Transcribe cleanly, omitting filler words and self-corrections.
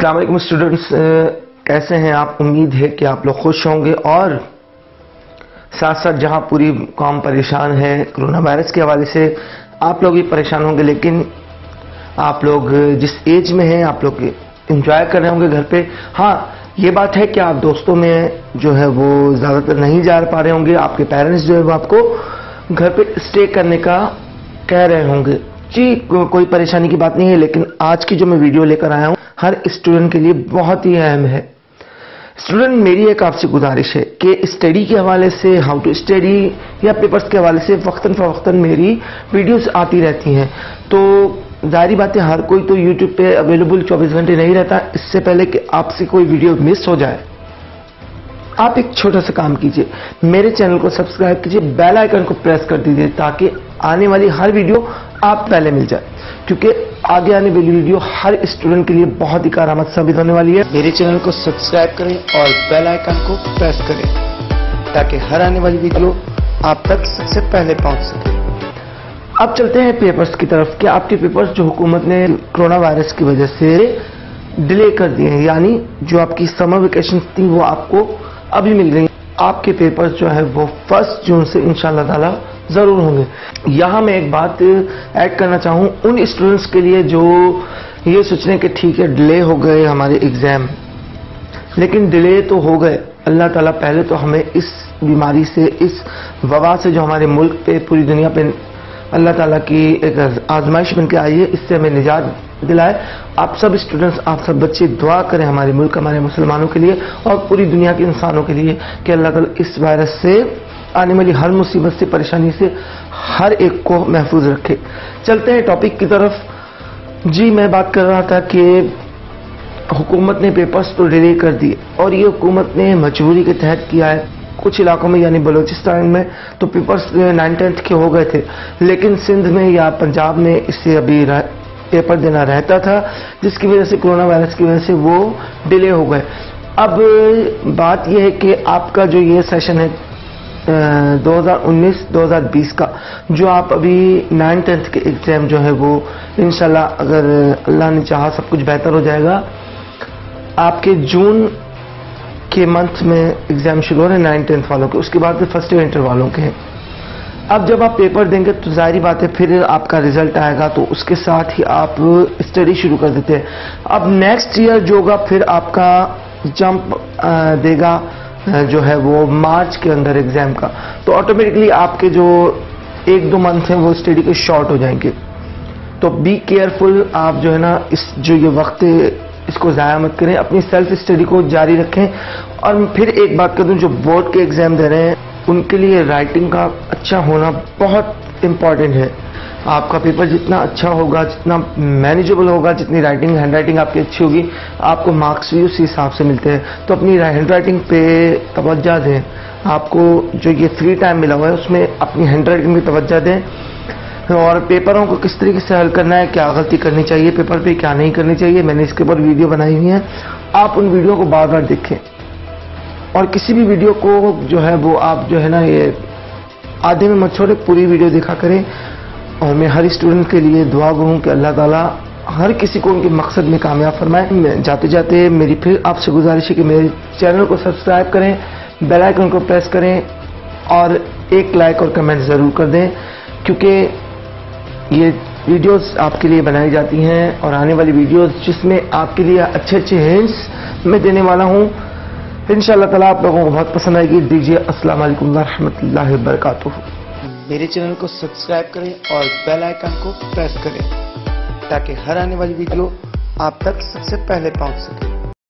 السلام علیکم اسٹوڈنٹس، کیسے ہیں آپ؟ امید ہے کہ آپ لوگ خوش ہوں گے اور ساتھ ساتھ جہاں پوری قوم پریشان ہے کرونا وائرس کے حوالے سے، آپ لوگ بھی پریشان ہوں گے، لیکن آپ لوگ جس ایج میں ہیں آپ لوگ انجوائے کر رہے ہوں گے گھر پہ۔ ہاں، یہ بات ہے کہ آپ دوستوں میں جو ہے وہ زیادہ تر نہیں جا پا رہے ہوں گے، آپ کے پیرنٹس جو ہے وہ آپ کو گھر پہ اسٹے کرنے کا کہہ رہے ہوں گے۔ جی کوئی پریشانی کی بات نہیں ہے، لیکن آج کی جو میں ویڈیو لے کر آیا ہوں ہر اسٹوڈنٹ کے لیے بہت ہی اہم ہے۔ اسٹوڈنٹ، میری ایک آپ سے گزارش ہے کہ اسٹڈی کے حوالے سے، ہاؤ ٹو اسٹڈی یا پیپرز کے حوالے سے وقتاً فوقتاً میری ویڈیوز آتی رہتی ہیں، تو ظاہری بات ہے ہر کوئی تو یوٹیوب پہ اویلیبل 24 گھنٹے نہیں رہتا۔ اس سے پہلے کہ آپ سے کوئی ویڈیو مس ہو جائے، آپ ایک چھوٹا سا کام کیجئے، میرے چینل کو سبسکرائب کیجئے، بیل آئیکن کو پریس کر دیجئے تاکہ آنے والی ہر ویڈیو آپ پہلے مل جائے، کیونکہ آگے آنے والی ویڈیو ہر اسٹوڈنٹ کے لیے بہت ہی کارآمد ثابت ہونے والی ہے۔ میرے چینل کو سبسکرائب کریں اور بیل آئیکن کو پریس کریں تاکہ ہر آنے والی ویڈیو آپ تک سب سے پہلے پہنچ سکے۔ اب چلتے ہیں پیپرز کی طرف کہ آپ کے پیپرز جو حکومت نے کرونا وائرس کی وجہ سے ڈیلے کر دیے ہیں، یعنی جو آپ کی سمر ویکیشن تھی وہ آپ کو ابھی مل گئی، آپ کے پیپرز جو ہے وہ 1 جون سے انشاءاللہ تعالی ضرور ہوں گے۔ یہاں میں ایک بات ایڈ کرنا چاہوں ان اسٹوڈنٹس کے لیے جو یہ سوچ رہے ہیں کہ ٹھیک ہے ڈیلے ہو گئے ہمارے ایگزام، لیکن ڈیلے تو ہو گئے، اللہ تعالیٰ پہلے تو ہمیں اس بیماری سے، اس وبا سے جو ہمارے ملک پہ پوری دنیا پہ اللہ تعالیٰ کی ایک آزمائش بن کے آئی ہے، اس سے ہمیں نجات دلائے۔ آپ سب اسٹوڈنٹس، آپ سب بچے دعا کریں ہمارے ملک، ہمارے مسلمانوں کے لیے اور پوری دنیا کے انسانوں کے لیے کہ اللہ تعالیٰ اس وائرس سے آنے والی ہر مصیبت سے، پریشانی سے ہر ایک کو محفوظ رکھے۔ چلتے ہیں ٹاپک کی طرف۔ جی میں بات کر رہا تھا کہ حکومت نے پیپرز تو ڈیلے کر دیے اور یہ حکومت نے مجبوری کے تحت کیا ہے۔ کچھ علاقوں میں یعنی بلوچستان میں تو پیپرز 9-10 کے ہو گئے تھے، لیکن سندھ میں یا پنجاب میں اس سے ابھی پیپر دینا رہتا تھا، جس کی وجہ سے کرونا وائرس کی وجہ سے وہ ڈیلے ہو گئے۔ اب بات یہ ہے کہ آپ کا جو یہ سیشن ہے 2019-2020 کا، جو آپ ابھی 9-10 کے ایگزام جو ہے وہ انشاءاللہ اگر اللہ نے چاہا سب کچھ بہتر ہو جائے گا، آپ کے جون کے منتھ میں ایگزام شروع ہو رہے ہیں 9-10 والوں کے، اس کے بعد فرسٹ ایئر انٹر والوں کے ہیں۔ اب جب آپ پیپر دیں گے تو ظاہری بات ہے پھر آپ کا رزلٹ آئے گا تو اس کے ساتھ ہی آپ اسٹڈی شروع کر دیتے ہیں۔ اب نیکسٹ ایئر جو ہوگا پھر آپ کا جمپ دے گا جو ہے وہ مارچ کے اندر ایگزام کا، تو آٹومیٹکلی آپ کے جو 1-2 منتھ ہیں وہ اسٹڈی کے شارٹ ہو جائیں گے۔ تو بی کیئرفل، آپ جو ہے نا جو یہ وقت اس کو ضائع مت کریں، اپنی سیلف اسٹڈی کو جاری رکھیں۔ اور پھر ایک بات کر دوں، جو بورڈ کے ایگزام دے رہے ہیں ان کے لیے رائٹنگ کا اچھا ہونا بہت امپورٹنٹ ہے۔ آپ کا پیپر جتنا اچھا ہوگا، جتنا مینیجیبل ہوگا، جتنی رائٹنگ، ہینڈ رائٹنگ آپ کی اچھی ہوگی، آپ کو مارکس بھی اسی حساب سے ملتے ہیں۔ تو اپنی ہینڈ رائٹنگ پہ توجہ دیں، آپ کو جو یہ فری ٹائم ملا ہوا ہے اس میں اپنی ہینڈ رائٹنگ پہ توجہ دیں، اور پیپروں کو کس طریقے سے حل کرنا ہے، کیا غلطی کرنی چاہیے پیپر پہ، کیا نہیں کرنی چاہیے، میں نے اس کے اوپر ویڈیو بنائی ہوئی ہیں، آپ ان ویڈیو کو بار بار دیکھیں۔ اور کسی بھی ویڈیو کو جو ہے وہ آپ جو ہے نا یہ آدھے میں مت چھوڑے، پوری ویڈیو دیکھا کریں۔ اور میں ہر اسٹوڈنٹ کے لیے دعا گو ہوں کہ اللہ تعالیٰ ہر کسی کو ان کے مقصد میں کامیاب فرمائے۔ جاتے جاتے میری پھر آپ سے گزارش ہے کہ میرے چینل کو سبسکرائب کریں، بیل آئیکن کو پریس کریں اور ایک لائک اور کمنٹ ضرور کر دیں، کیونکہ یہ ویڈیوز آپ کے لیے بنائی جاتی ہیں اور آنے والی ویڈیوز جس میں آپ کے لیے اچھے اچھے ہنٹس میں دینے والا ہوں، انشاءاللہ تعالیٰ آپ لوگوں کو بہت پسند آئے گی۔ دیجیے السلام علیکم ورحمۃ اللہ وبرکاتہ۔ میرے چینل کو سبسکرائب کریں اور بیل آئیکن کو پریس کریں تاکہ ہر آنے والی ویڈیو آپ تک سب سے پہلے پہنچ سکے۔